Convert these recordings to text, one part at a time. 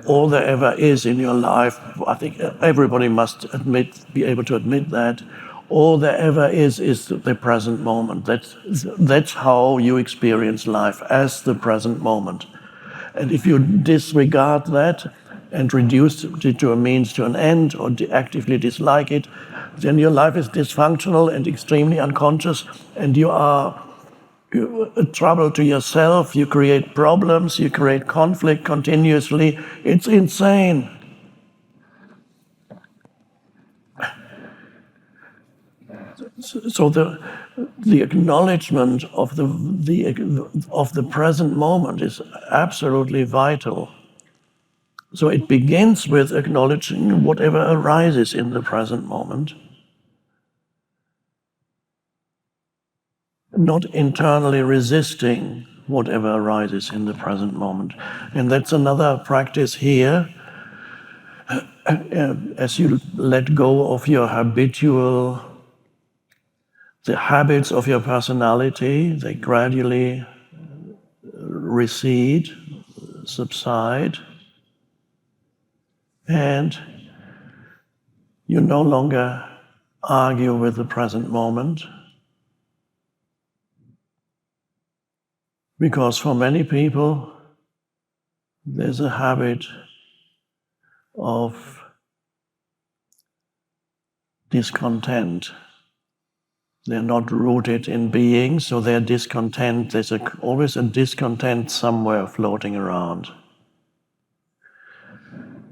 all there ever is in your life, I think everybody must be able to admit that, all there ever is the present moment. That's how you experience life, as the present moment. And if you disregard that and reduce it to a means to an end, or actively dislike it, then your life is dysfunctional and extremely unconscious, and you are a trouble to yourself. You create problems, you create conflict continuously. It's insane. So the acknowledgement of the present moment is absolutely vital. So it begins with acknowledging whatever arises in the present moment, not internally resisting whatever arises in the present moment. And that's another practice here. As you let go of your habitual, the habits of your personality, they gradually recede, subside, and you no longer argue with the present moment. Because for many people, there's a habit of discontent. They're not rooted in being, so they're discontent. There's always a discontent somewhere floating around.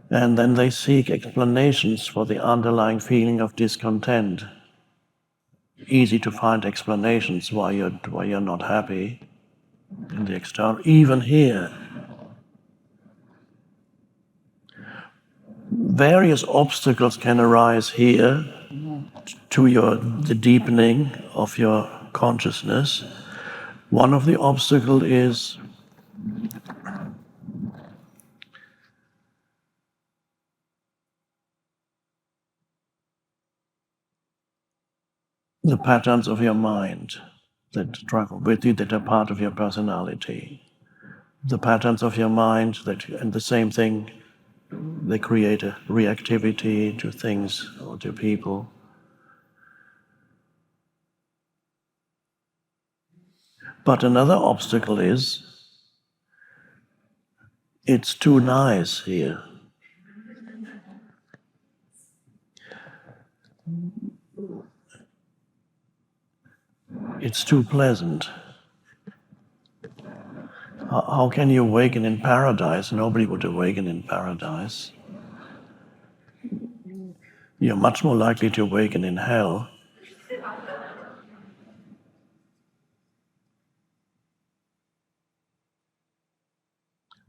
And then they seek explanations for the underlying feeling of discontent. Easy to find explanations why you're not happy in the external, even here. Various obstacles can arise here to the deepening of your consciousness. One of the obstacles is the patterns of your mind that travel with you, that are part of your personality. The patterns of your mind and the same thing, they create a reactivity to things or to people. But another obstacle is, it's too nice here. It's too pleasant. How can you awaken in paradise? Nobody would awaken in paradise. You're much more likely to awaken in hell.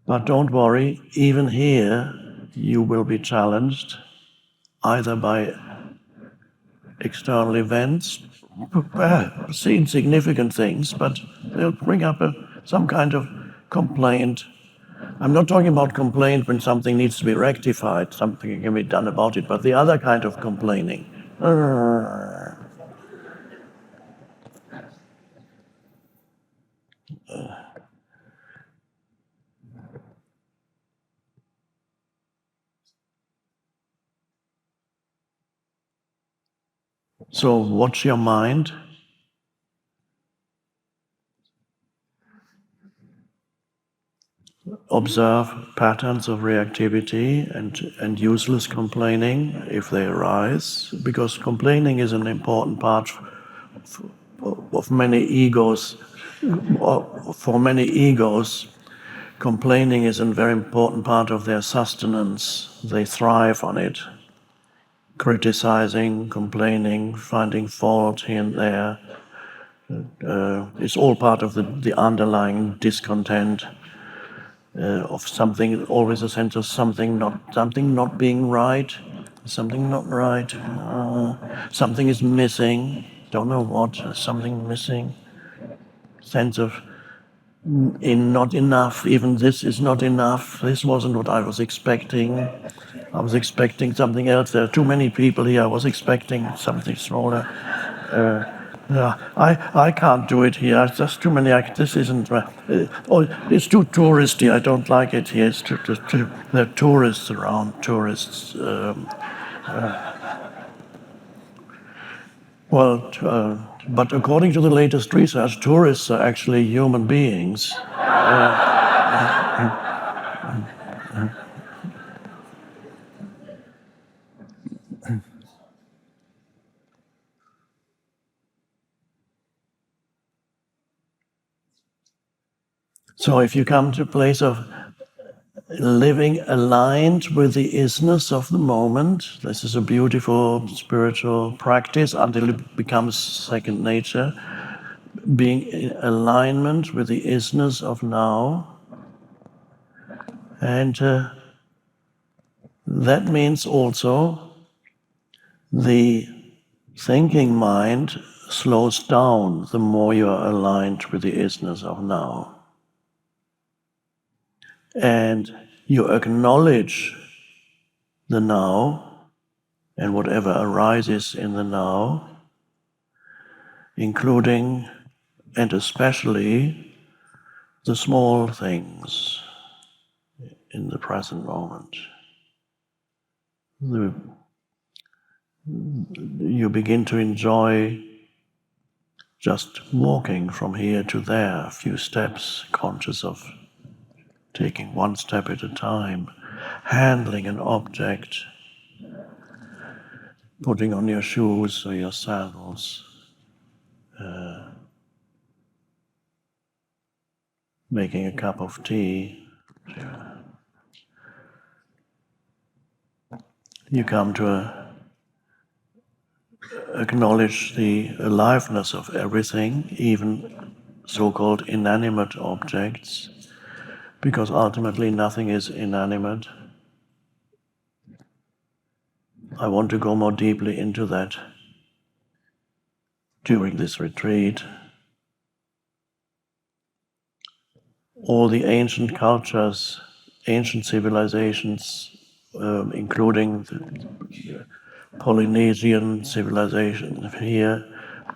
But don't worry, even here you will be challenged either by external events, insignificant things, but they'll bring up some kind of complaint. I'm not talking about complaint when something needs to be rectified, something can be done about it, but the other kind of complaining. So watch your mind. Observe patterns of reactivity and useless complaining if they arise, because complaining is an important part of many egos. For many egos, complaining is a very important part of their sustenance. They thrive on it. Criticizing, complaining, finding fault here and there. It's all part of the underlying discontent. Of something, always a sense of something not being right, something not right, something is missing, don't know what, something missing, sense of not enough, even this is not enough, this wasn't what I was expecting, I was expecting something else, there are too many people here, I was expecting something smaller. Yeah, I can't do it here. It's just too many. This isn't. Oh, it's too touristy. I don't like it here. It's there are tourists around. Tourists. But according to the latest research, tourists are actually human beings. So if you come to a place of living aligned with the isness of the moment, this is a beautiful spiritual practice until it becomes second nature. Being in alignment with the isness of now, and that means also the thinking mind slows down the more you are aligned with the isness of now. And you acknowledge the now and whatever arises in the now, including and especially the small things in the present moment. You begin to enjoy just walking from here to there, a few steps, conscious of taking one step at a time, handling an object, putting on your shoes or your sandals, making a cup of tea. You come to acknowledge the aliveness of everything, even so-called inanimate objects, because ultimately nothing is inanimate. I want to go more deeply into that during this retreat. All the ancient cultures, ancient civilizations, including the Polynesian civilization here,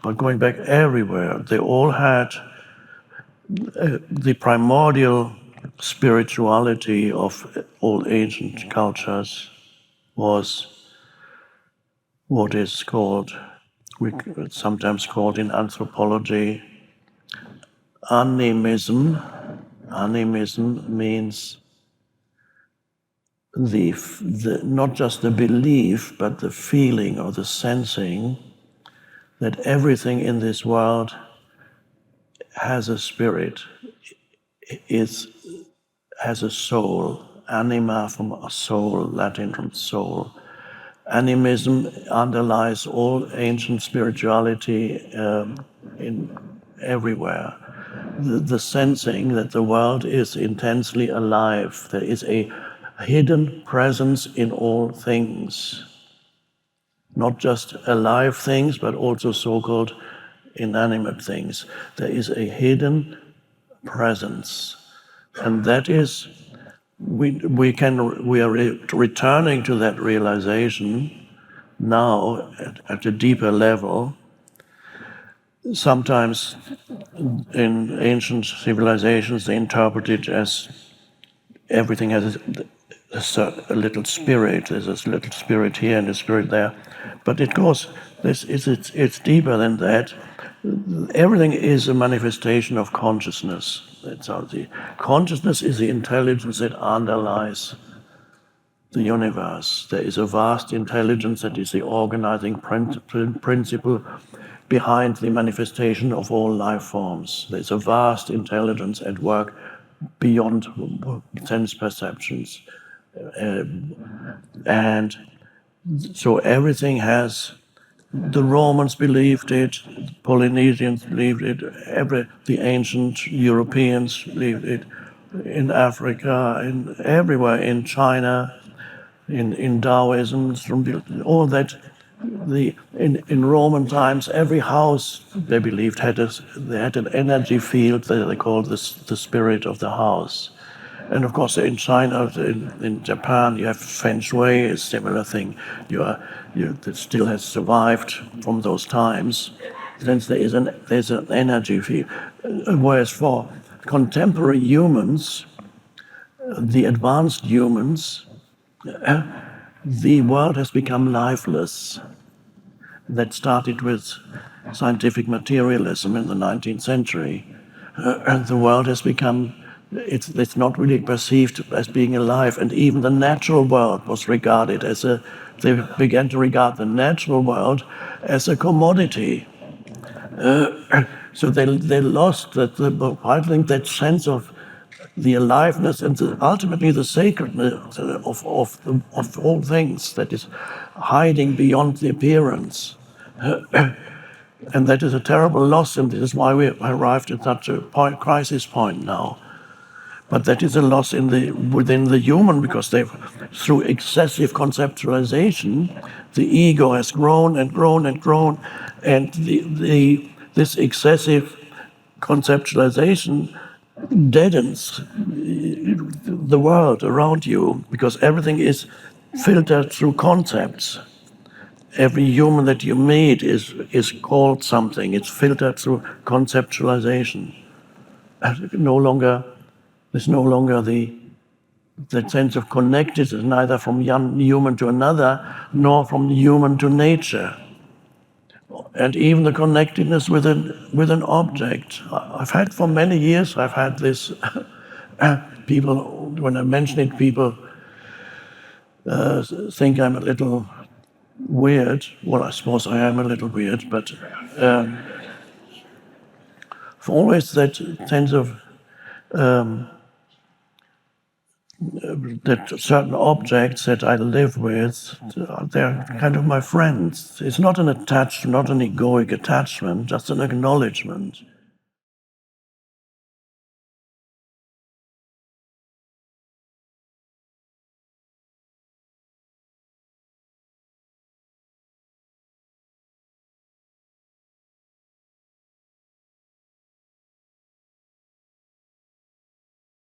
but going back everywhere, they all had the primordial spirituality of all ancient cultures was what is called, sometimes called in anthropology, animism. Animism means not just the belief, but the feeling or the sensing that everything in this world has a spirit, has a soul. Anima from a soul, Latin from soul. Animism underlies all ancient spirituality in everywhere. The sensing that the world is intensely alive. There is a hidden presence in all things. Not just alive things, but also so-called inanimate things. There is a hidden presence. And that is, we are returning to that realization now at a deeper level. Sometimes in ancient civilizations, they interpret it as everything has a little spirit. There's a little spirit here and a spirit there. But it goes, it's deeper than that. Everything is a manifestation of consciousness. That's how consciousness is the intelligence that underlies the universe. There is a vast intelligence that is the organizing principle behind the manifestation of all life forms. There's a vast intelligence at work beyond sense perceptions. And so everything has, the Romans believed it, the Polynesians believed it, the ancient Europeans believed it, in Africa, everywhere, in China, in Taoism, all that. In Roman times, every house, they believed, had an energy field that they called the spirit of the house. And of course, in China, in Japan, you have Feng Shui, a similar thing. That still has survived from those times. since there's an energy field. Whereas for contemporary humans, the advanced humans, the world has become lifeless. That started with scientific materialism in the 19th century. And the world has become, it's not really perceived as being alive. And even the natural world was regarded as they began to regard the natural world as a commodity. So they lost that, I think, that sense of the aliveness and ultimately the sacredness of all things that is hiding beyond the appearance. And that is a terrible loss, and this is why we arrived at such a crisis point now. But that is a loss within the human, because through excessive conceptualization, the ego has grown and grown and grown, and this excessive conceptualization deadens the world around you, because everything is filtered through concepts. Every human that you meet is called something. It's filtered through conceptualization. There's no longer that sense of connectedness, neither from one human to another, nor from human to nature. And even the connectedness with an object. I've had for many years, I've had this, people, when I mention it, people think I'm a little weird. Well, I suppose I am a little weird, but for always that sense of that certain objects that I live with, they're kind of my friends. It's not an attachment, not an egoic attachment, just an acknowledgement.